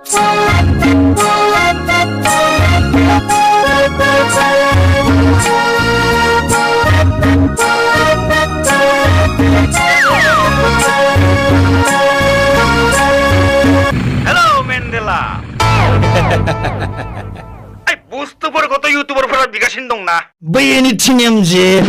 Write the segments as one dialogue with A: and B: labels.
A: Hello Mandela. bustu por kota YouTuber pernah dikasih dong nah.
B: Begini TMJ,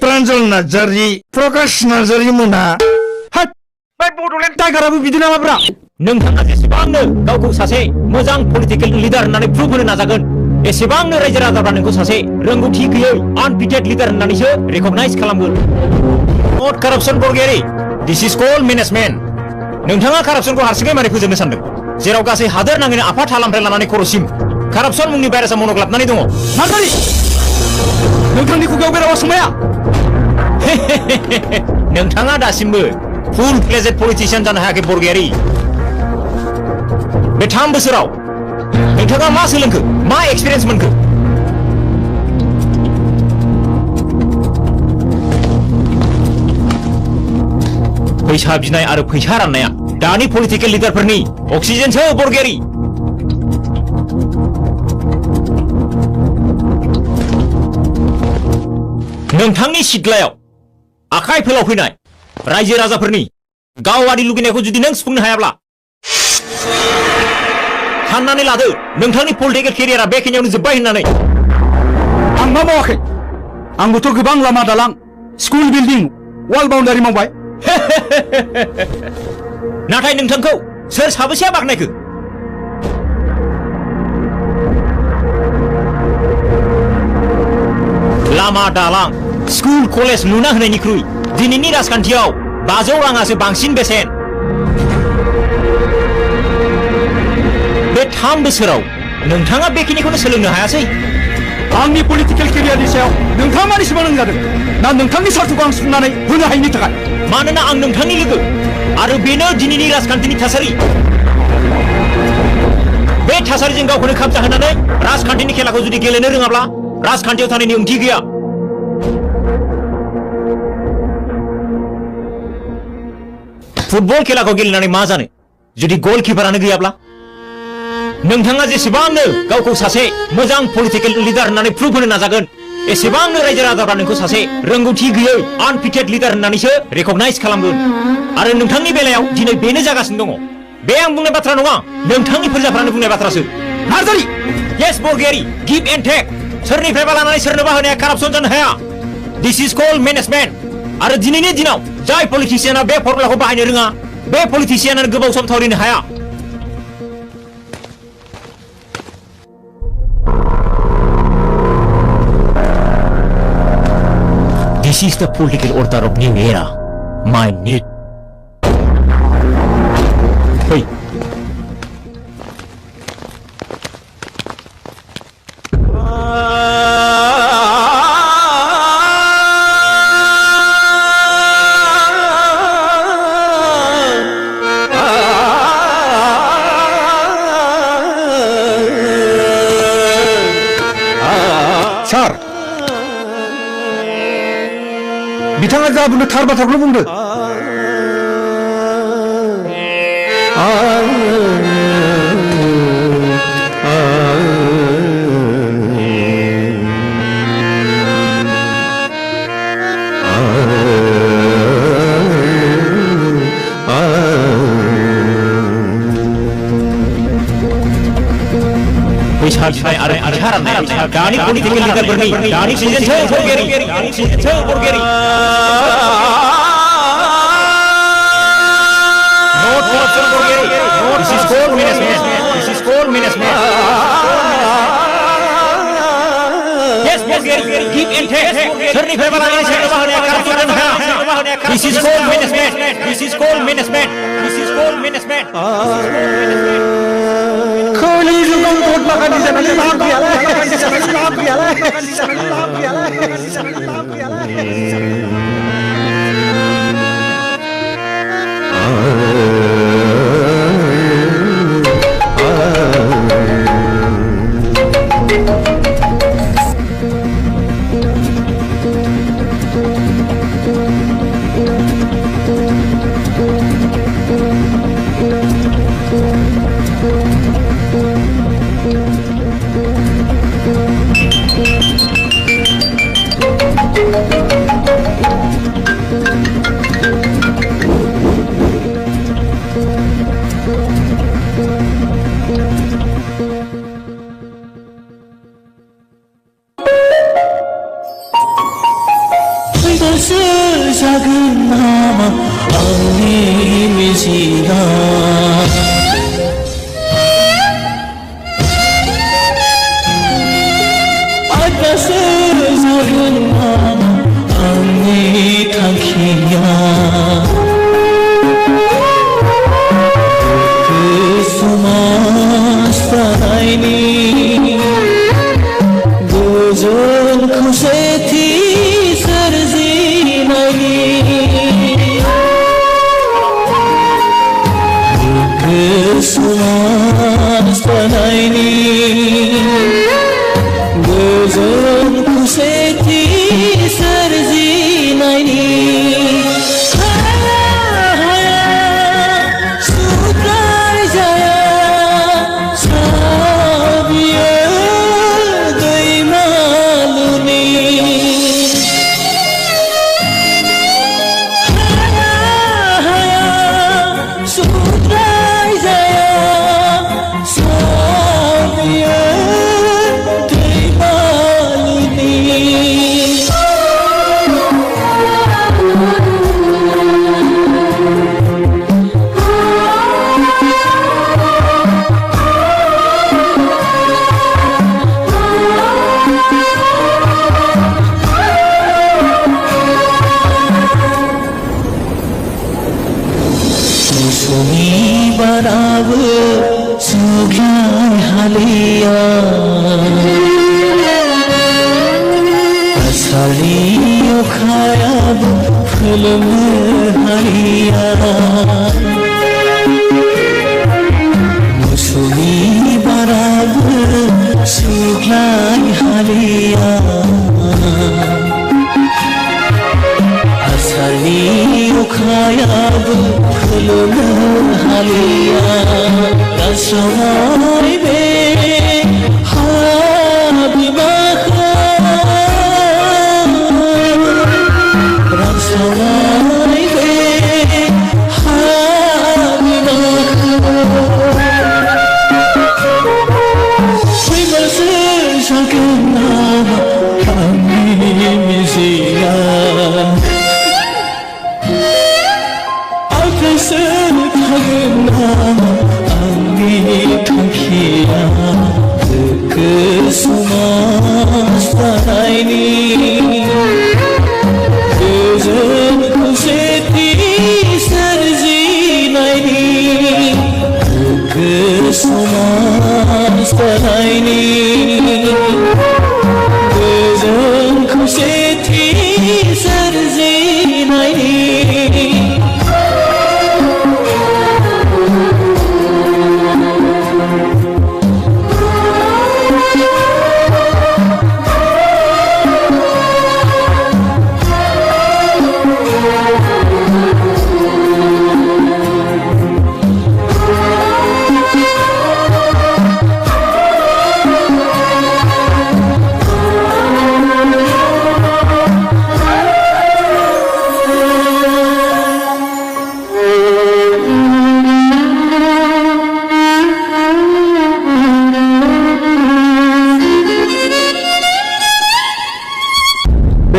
B: Pranjal Nazari, Prakash Nazari muna. Hat,
A: Baik bodoh len.
B: tagarabu bidina ma bra.
C: नोंथाङा जेसेबांनो गावखौ सासे मोजां political leader होननानै प्रुभ होनो नाजागोन एसेबांनो रायजो राजाफ्रा नोंखौ सासे रोंगौथि गैयै आनफिटेड लिडार होननानैसो रिकगनाइज खालामगोन नट corruption Borgoyary this is called management नोंथाङा कारापसनखौ हारसिङै मारै फोजोबनो सानदों जेराव गासै हादोर नाङैनो आफाद हालामनिफ्राय लानानै खर'सिम कारापसन मुंनि भाइरासआ मन'ग्लाबनानै दङ
B: नार्जारि, नोंथांनि खुगायाव बेरामा सोंनाया?
C: नोंथाङा दासिमबो फुल फ्लेजेड पलिटिशियान जानो हायाखै बरगयारि बे 3 बोसोराव नोंथाङा मा सोलोंखो मा एक्सपिरियेन्स मोनखो फैसा बिनाय आरो फैसा राननाया दानि पलिटिकेल लिडारफोरनि अक्सिजेनसो बरगयारि नोंथांनि सिथ्लायाव आखाइ फोलावफैनाय रायजो राजाफोरनि गावारि लुगैनायखौ जुदि नों सुफुंनो हायाब्ला साननानै लादो नोंथांनि पलिटिकेल केरियारा बेखिनियावनो जोब्बाय होननानै
B: आं मा मावाखै? आंबोथ' गोबां लामा दालां, स्कुल बिल्डिं, वाल बाउन्डारि मावबाय।
C: नाथाय नोंथांखौ सोर साबेसेया बाख्नायखो लामा दालां स्कुल कलेज लुना होनायनिख्रुइ दिनैनि राजखान्थियाव 500 राङासो बांसिन बेसेन बे 3 बोसोराव नोंथाङा बेखिनिखौनो सोलोंनो हायासै
B: आंनि पलिटिकेल केरियारनि सायाव नोंथाङा मानि सिमां जादों ना नोंथांनि सार्थखौ आं सुफुंनानै होनो हायैनि थाखाय
C: मानोना आं नोंथांनि लोगो आरो बेनो दिनैनि राजखान्थिनि थासारि बे थासारिजों गावखौनो खाबजा होनानै राजखान्थिनि खेलाखौ जुदि गेलेनो रोङाब्ला राजखान्थियाव थानायनि ओंथि गैया फुटबल खेलाखौ गेलेनानै मा जानो जुदि गलकिपारानो गैयाब्ला नोंथाङा जेसेबांनो गावखौ सासे मोजां पलिटिकेल लिडार होननानै प्रुभ होनो नाजागोन एसेबांनो रायजो राजाफ्रा नोंखौ सासे रोंगौथि गैयै आनफिटेड लिडार होननानैसो रिकगनाइज खालामगोन आरो नोंथांनि बेलायाव दिनै बेनो जागासिनो दङ बे आं बुंनाय बाथ्रा नङा नोंथांनि फोरजाफ्रानो बुंनाय बाथ्रासो
B: Narzary
C: yes Borgoyary give and take सोरनिफ्रायबा लानानै सोरनोबा होनाया कारापसन जानो हाया दिस इज कल्ड मेनेजमेन्ट आरो दिनैनि दिनाव जाय पलिटिशियाना बे फर्मुलाखौ बाहायनो रोङा बे पलिटिशियानानो गोबाव सम थावरिनो हाया This is the political order of new era. My need. Hey.
B: सार बिथाङा जा बुंदों थार बाथ्राखौनो बुंदों
C: फैसा बिनाय आरो फैसा राननाया दानि पलिटिकेल लिडारफोरनि दानि सिजोनसो Borgoyary not corruption Borgoyary this is called management yes Borgoyary give and take सोरनिफ्रायबा लानानै सोरनोबा होनाया कारापसन जानो हाया दिस इज कल्ड मेनेजमेन्ट
B: खोलि जुगाव भट बागानि जानानै लाब गैयालाय
D: सोरजिनायनि गोजोन खौसेथि सोरजिनायनि गोग्गो समाज दानायनि गोजोन खौसेथि सोरजिनायनि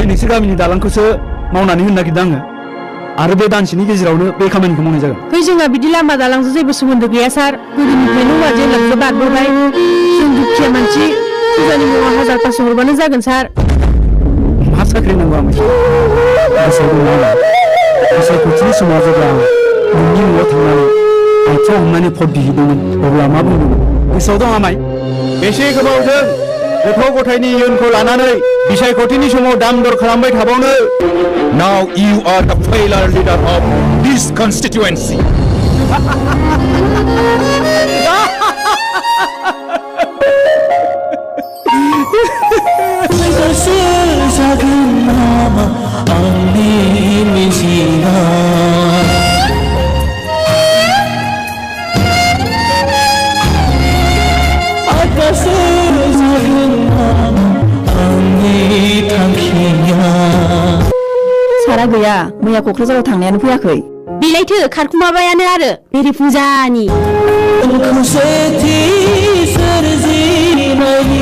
B: नोंसोर गामिनि दालांखौसो मावनानै होनो नागिरदों आङो आरो बे दानसेनि गेजेरावनो बे खामानिखौ मावनाय जागोन
E: फै जोंहा बिदि लामा दालांजों जेबो सोमोन्दो गैया सार गोदोनिफ्रायनो औवाजों लांजों बारबोबाय जों दुखिया मानसि फुजानि मुङाव 1000 हरबानो जागोन सार
B: मा साख्रि नांगौ आंनो गोसोआव दं आंहा सायख'थिनि समाव जेब्ला आं नोंनि न'आव थांनानै आथिं हमनानै भट बिहैदोंमोन अब्ला मा बुंदोंमोन गोसोआव दं आमाय बेसे गोबावजों गथ' गथायनि इयुनखौ लानानै बिसायख'थिनि समाव दाम दर खालामबाय थाबावनो
F: Now you are the failure leader of this constituency.
E: सारा गैया मैया क'क्राझाराव थांनायानो फैयाखै बिलाइथो खारखुमाबायानो आरो बेरे फुजानि
D: खौसेथि सोरजिनायनि